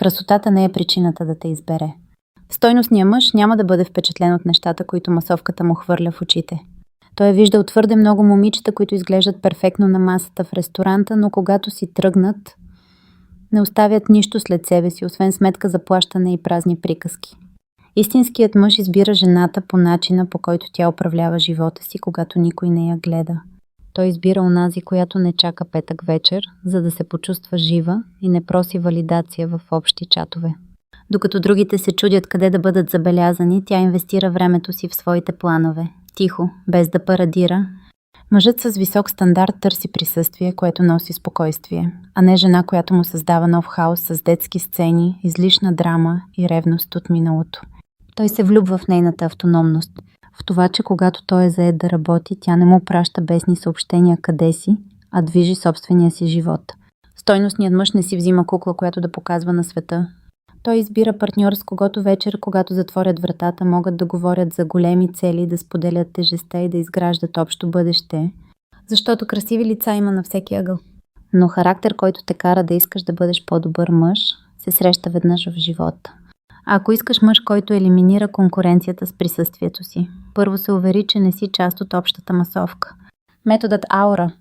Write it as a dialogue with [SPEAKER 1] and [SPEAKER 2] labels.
[SPEAKER 1] Красотата не е причината да те избере. Стойностният мъж няма да бъде впечатлен от нещата, които масовката му хвърля в очите. Той е виждал твърде много момичета, които изглеждат перфектно на масата в ресторанта, но когато си тръгнат, не оставят нищо след себе си, освен сметка за плащане и празни приказки. Истинският мъж избира жената по начина, по който тя управлява живота си, когато никой не я гледа. Той избира онази, която не чака петък вечер, за да се почувства жива и не проси валидация в общи чатове. Докато другите се чудят къде да бъдат забелязани, тя инвестира времето си в своите планове. Тихо, без да парадира. Мъжът с висок стандарт търси присъствие, което носи спокойствие, а не жена, която му създава нов хаос с детски сцени, излишна драма и ревност от миналото. Той се влюбва в нейната автономност, в това, че когато той е заед да работи, тя не му праща бесни съобщения къде си, а движи собствения си живот. Стойностният мъж не си взима кукла, която да показва на света. Той избира партньор, с когото вечер, когато затворят вратата, могат да говорят за големи цели, да споделят тежестта и да изграждат общо бъдеще, защото красиви лица има на всеки ъгъл. Но характер, който те кара да искаш да бъдеш по-добър мъж, се среща веднъж в живота. А ако искаш мъж, който елиминира конкуренцията с присъствието си, първо се увери, че не си част от общата масовка. Методът Аура